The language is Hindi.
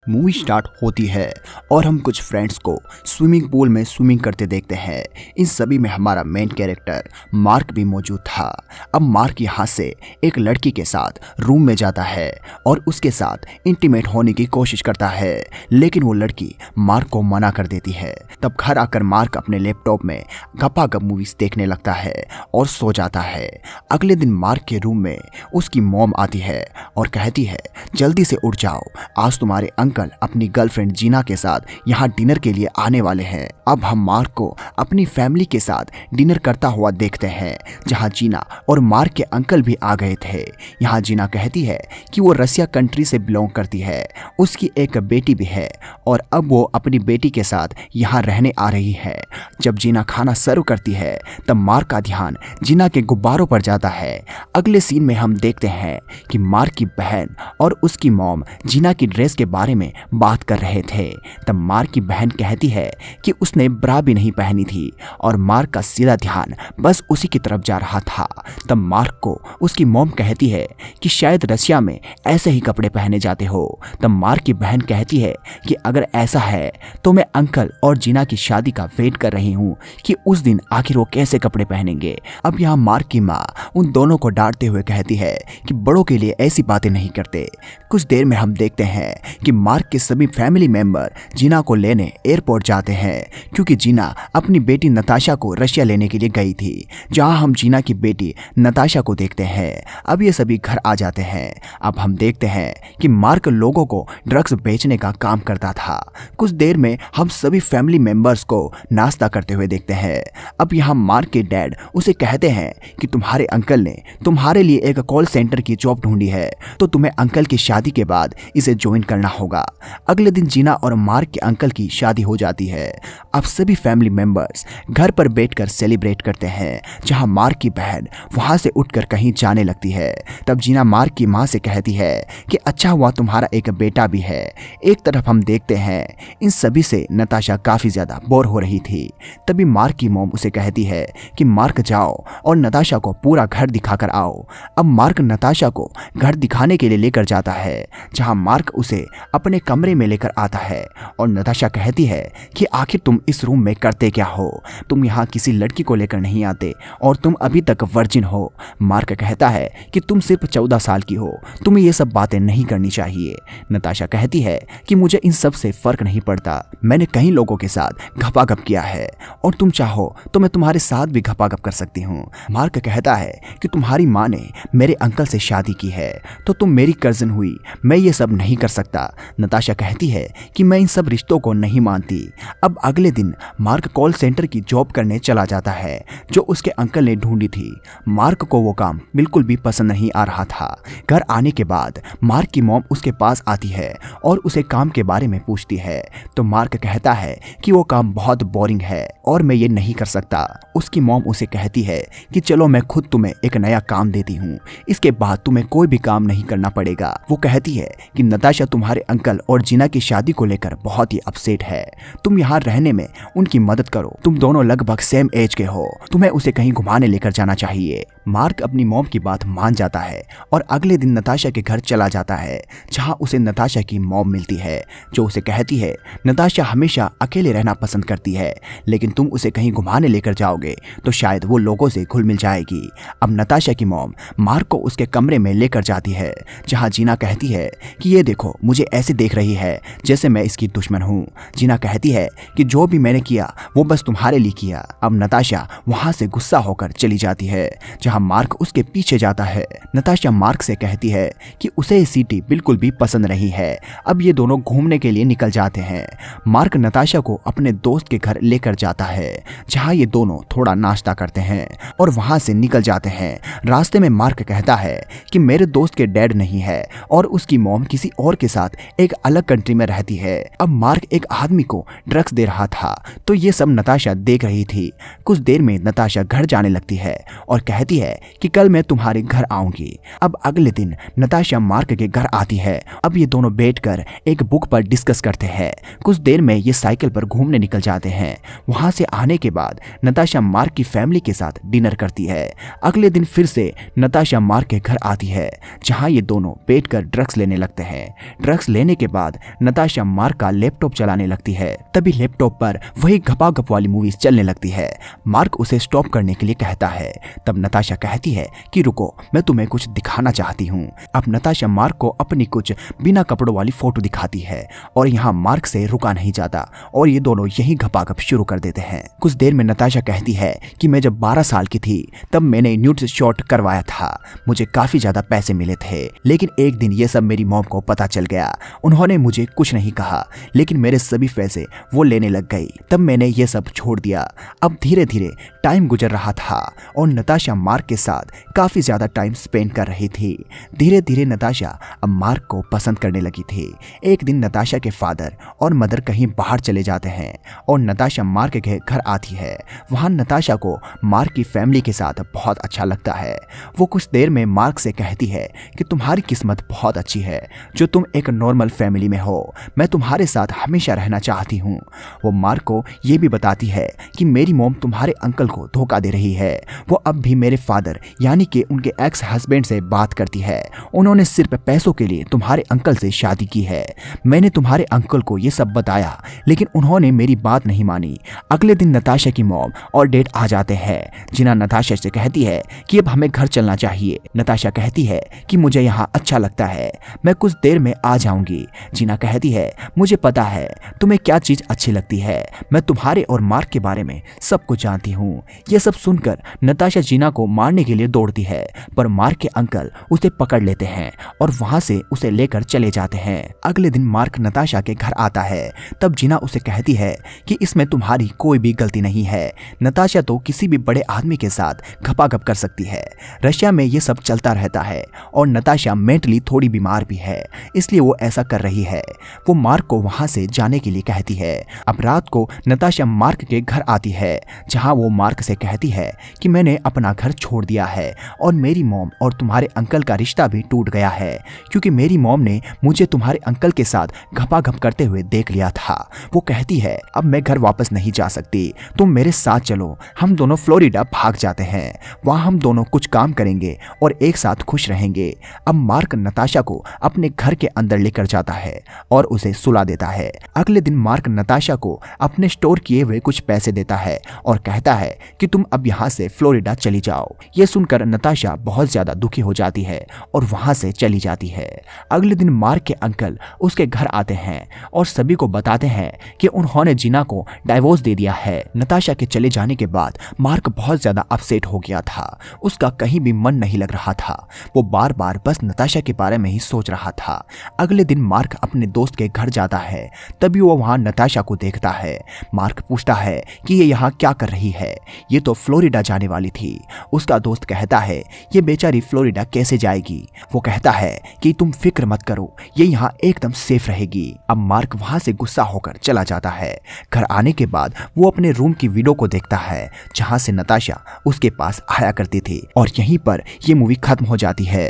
मूवी स्टार्ट होती है और हम कुछ फ्रेंड्स को स्विमिंग पूल में स्विमिंग करते देखते हैं। इन सभी में हमारा मेन कैरेक्टर मार्क भी मौजूद था। अब मार्क यहाँ से एक लड़की के साथ रूम में जाता है और उसके साथ इंटीमेट होने की कोशिश करता है, लेकिन वो लड़की मार्क को मना कर देती है। तब घर आकर मार्क अपने लैपटॉप में गपागप मूवीज देखने लगता है और सो जाता है। अगले दिन मार्क के रूम में उसकी मॉम आती है और कहती है, जल्दी से उठ जाओ, आज तुम्हारे अंकल अपनी गर्लफ्रेंड जीना के साथ यहाँ डिनर के लिए आने वाले हैं। अब हम मार्क को अपनी फैमिली के साथ डिनर करता हुआ देखते हैं, जहाँ जीना और मार्क के अंकल भी आ गए थे। यहाँ जीना कहती है कि वो रसिया कंट्री से बिलोंग करती है, उसकी एक बेटी भी है और अब वो अपनी बेटी के साथ यहाँ रहने आ रही है। जब जीना खाना सर्व करती है तब मार्क का ध्यान जीना के गुब्बारों पर जाता है। अगले सीन में हम देखते हैं कि मार्क की बहन और उसकी मॉम जीना की ड्रेस के बारे में बात कर रहे थे। तब मार्क की बहन कहती है कि उसने ब्रा भी नहीं पहनी थी और मार्क का सीधा ध्यान बस उसी की तरफ जा रहा था। तब मार्क को उसकी मॉम कहती है कि शायद रसिया में ऐसे ही कपड़े पहने जाते हो। तब मार्क की बहन कहती है कि अगर ऐसा है तो मैं अंकल और जीना की शादी का वेट कर रही हूँ कि उस दिन आखिर वो कैसे कपड़े पहनेंगे। अब यहाँ मार्क की माँ उन दोनों को डांटते हुए कहती है कि बड़ों के लिए ऐसी बातें नहीं करते। कुछ देर में हम देखते हैं कि मार्क के सभी फैमिली मेंबर जीना को लेने एयरपोर्ट जाते हैं, क्योंकि जीना अपनी बेटी नताशा को रशिया लेने के लिए गई थी। जहां हम जीना की बेटी नताशा को देखते हैं। अब ये सभी घर आ जाते हैं। अब हम देखते हैं कि मार्क लोगों को ड्रग्स बेचने का काम करता था। कुछ देर में हम सभी फैमिली मेंबर्स को नाश्ता करते हुए देखते हैं। अब यहाँ मार्क के डैड उसे कहते हैं कि तुम्हारे अंकल ने तुम्हारे लिए एक कॉल सेंटर की जॉब ढूंढी है, तो तुम्हें अंकल की शादी के बाद इसे ज्वाइन करना होगा। अगले दिन जीना और मार्क के अंकल की शादी हो जाती है। अब सभी फैमिली मेंबर्स घर पर बैठकर सेलिब्रेट करते हैं, जहां मार्क की बहन वहां से उठकर कहीं जाने लगती है। तब जीना मार्क की मां से कहती है कि अच्छा हुआ तुम्हारा एक बेटा भी है। एक तरफ हम देखते हैं इन सभी से नताशा काफी ज्यादा बोर हो रही थी। तभी मार्क की मॉम उसे कहती है कि मार्क जाओ और नताशा को पूरा घर दिखाकर आओ। अब मार्क नताशा को घर दिखाने के लिए लेकर जाता है, जहां मार्क उसे अपने कमरे में लेकर आता है और नताशा कहती है कि आखिर तुम इस रूम में करते क्या हो, तुम यहाँ किसी लड़की को लेकर नहीं आते और तुम अभी तक वर्जिन हो। मार्क कहता है कि तुम सिर्फ 14 साल की हो, तुम्हें ये सब बातें नहीं करनी चाहिए। नताशा कहती है कि मुझे इन सब से फर्क नहीं पड़ता, मैंने कई लोगों के साथ घपाघप किया है और तुम चाहो तो मैं तुम्हारे साथ भी घपाघप कर सकती हूँ। मार्क कहता है कि तुम्हारी माँ ने मेरे अंकल से शादी की है, तो तुम मेरी कजिन हुई, मैं ये सब नहीं कर सकता। नताशा कहती है कि मैं इन सब रिश्तों को नहीं मानती। अब अगले दिन मार्क कॉल सेंटर की जॉब करने चला जाता है, जो उसके अंकल ने ढूंढी थी। मार्क को वो काम बिल्कुल भी पसंद नहीं आ रहा था। घर आने के बाद मार्क की मॉम उसके पास आती है और उसे काम के बारे में पूछती है, तो मार्क कहता है कि वो काम बहुत बोरिंग है और मैं ये नहीं कर सकता। उसकी मॉम उसे कहती है कि चलो मैं खुद तुम्हें एक नया काम देती हूँ, इसके बाद तुम्हें कोई भी काम नहीं करना पड़ेगा। वो कहती है कि नताशा तुम्हारे अंकल और जीना की शादी को लेकर बहुत ही अपसेट है, तुम यहाँ रहने में उनकी मदद करो, तुम दोनों लगभग सेम एज के हो, तुम्हें उसे कहीं घुमाने लेकर जाना चाहिए। मार्क अपनी मॉम की बात मान जाता है और अगले दिन नताशा के घर चला जाता है, जहाँ उसे नताशा की मॉम मिलती है, जो उसे कहती है नताशा हमेशा अकेले रहना पसंद करती है, लेकिन तुम उसे कहीं घुमाने लेकर जाओगे तो शायद वो लोगों से घुल मिल जाएगी। अब नताशा की मॉम मार्क को उसके कमरे में लेकर जाती है, जहाँ जीना कहती है कि ये देखो, मुझे ऐसे देख रही है जैसे मैं इसकी दुश्मन हूँ। जीना कहती है कि जो भी मैंने किया वो बस तुम्हारे लिए किया। अब नताशा वहां से गुस्सा होकर चली जाती है, जहां मार्क उसके पीछे जाता है। नताशा मार्क से कहती है कि उसे ये सिटी बिल्कुल भी पसंद नहीं है। अब ये दोनों घूमने के लिए निकल जाते हैं। मार्क नताशा को अपने दोस्त के घर लेकर जाता है, जहां ये दोनों थोड़ा नाश्ता करते हैं और वहां से निकल जाते हैं। रास्ते में मार्क कहता है कि मेरे दोस्त के डैड नहीं है और उसकी मॉम किसी और के साथ एक अलग कंट्री में रहती है। अब मार्क एक आदमी को ड्रग्स दे रहा था, तो ये सब नताशा देख रही थी। कुछ देर में नताशा घर जाने लगती है और कहती है कि कल मैं तुम्हारे घर आऊंगी। अब अगले दिन नताशा मार्क के घर आती है। अब ये दोनों बैठकर एक बुक पर डिस्कस करते हैं। कुछ देर में ये साइकिल पर घूमने निकल जाते हैं। वहां से आने के बाद नताशा मार्क की फैमिली के साथ डिनर करती है। अगले दिन फिर से नताशा मार्क के घर आती है, जहां ये दोनों बैठकर ड्रग्स लेने लगते हैं। ड्रग्स लेने के बाद नताशा मार्क का लैपटॉप चलाने लगती है। तभी लैपटॉप पर वही घपाघप वाली मूवीज चलने लगती है। मार्क उसे स्टॉप करने के लिए कहता है। तब नताशा कहती है कि रुको, मैं तुम्हें कुछ दिखाना चाहती हूँ। अब नताशा मार्क को अपनी कुछ बिना कपड़ों वाली फोटो दिखाती है और यहाँ मार्क से रुका नहीं जाता और ये दोनों यही घपाघप शुरू कर देते हैं। कुछ देर में नताशा कहती है कि मैं जब 12 साल की थी तब मैंने न्यूड शॉट करवाया था। मुझे काफी ज्यादा पैसे मिले थे, लेकिन एक दिन ये सब मेरी मॉम को पता चल गया। उन्होंने मुझे कुछ नहीं कहा, लेकिन मेरे सभी पैसे वो लेने लग गई। तब मैंने ये सब छोड़ दिया। अब धीरे धीरे टाइम गुजर रहा था और नताशा मार्क के साथ काफी ज्यादा टाइम स्पेंड कर रही थी। धीरे धीरे नताशा अब मार्क को पसंद करने लगी थी। एक दिन नताशा के फादर और मदर कहीं बाहर चले जाते हैं और नताशा मार्क के घर आती है। वहां नताशा को मार्क की फैमिली के साथ बहुत अच्छा लगता है। वो कुछ देर में मार्क से कहती है कि तुम्हारी किस्मत बहुत अच्छी है जो तुम एक नॉर्मल फैमिली में हो। मैं तुम्हारे साथ हमेशा रहना चाहती हूँ। वो मार्क को ये भी बताती है कि मेरी मॉम तुम्हारे अंकल को धोखा दे रही है। वो अब भी मेरे फादर यानी कि उनके एक्स हस्बैंड से बात करती है। उन्होंने सिर्फ पैसों के लिए तुम्हारे अंकल से शादी की है। मैंने तुम्हारे अंकल को ये सब बताया, लेकिन उन्होंने मेरी बात नहीं मानी। अगले दिन नताशा की मॉम और डैड आ जाते हैं। जिना नताशा से कहती है कि अब हमें घर चलना चाहिए। नताशा कहती है कि मुझे यहाँ अच्छा लगता है, मैं कुछ देर में आ जाऊंगी। जिना कहती है मुझे पता है तुम्हें क्या चीज अच्छी लगती है, मैं तुम्हारे और मार्क के बारे में सब कुछ जानती हूँ। ये सब सुनकर नताशा जिना को मारने के लिए दौड़ती है, पर मार्क के अंकल उसे पकड़ लेते हैं और वहां से उसे लेकर चले जाते हैं। अगले दिन मार्क नताशा के घर आता है। तब जिना उसे कहती है कि इसमें तुम्हारी कोई भी गलती नहीं है। नताशा तो किसी भी बड़े आदमी के साथ घपाघप कर सकती है। रशिया में ये सब चलता रहता है और नताशा मेंटली थोड़ी बीमार भी है, इसलिए वो ऐसा कर रही है। वो मार्क को वहां से जाने के लिए कहती है। अब रात को नताशा मार्क के घर आती है, जहां वो मार्क से कहती है कि मैंने अपना घर छोड़ दिया है और मेरी मॉम और तुम्हारे अंकल का रिश्ता भी टूट गया है, क्योंकि मेरी मॉम ने मुझे तुम्हारे अंकल के साथ घपाघप करते हुए देख लिया था। वो कहती है अब मैं घर वापस नहीं जा सकती, तुम मेरे साथ चलो। हम दोनों फ्लोरिडा भाग जाते हैं, वहां हम दोनों कुछ काम करेंगे और एक साथ खुश रहेंगे। अब मार्क नताशा को अपने घर के अंदर लेकर जाता है और उसे सुला देता है। अगले दिन मार्क नताशा को अपने स्टोर किए हुए कुछ पैसे देता है और कहता है कि तुम अब यहाँ से फ्लोरिडा चली जाओ। ये सुनकर नताशा बहुत ज्यादा दुखी हो जाती है और वहां से चली जाती है। अगले दिन मार्क के अंकल उसके घर आते हैं और सभी को बताते हैं कि उन्होंने जिना को डाइवोर्स दे दिया है। नताशा के चले जाने के बाद मार्क बहुत ज्यादा अपसेट हो गया था। उसका कहीं भी मन नहीं लग रहा था। वो बार बार बस नताशा के बारे में ही सोच रहा था। अगले दिन मार्क अपने दोस्त के घर जाता है। तभी वो वहां नताशा को देखता है। मार्क पूछता है कि ये यहाँ क्या कर रही है, ये तो फ्लोरिडा जाने वाली थी। उसका दोस्त कहता है ये बेचारी फ्लोरिडा कैसे जाएगी। वो कहता है कि तुम फिक्र मत करो, ये यहाँ एकदम सेफ रहेगी। अब मार्क वहां से गुस्सा होकर चला जाता है। घर आने के बाद वो अपने रूम की विंडो को देखता है, जहां से नताशा उसके पास आया करती थी। और यहीं पर ये मूवी खत्म हो जाती है।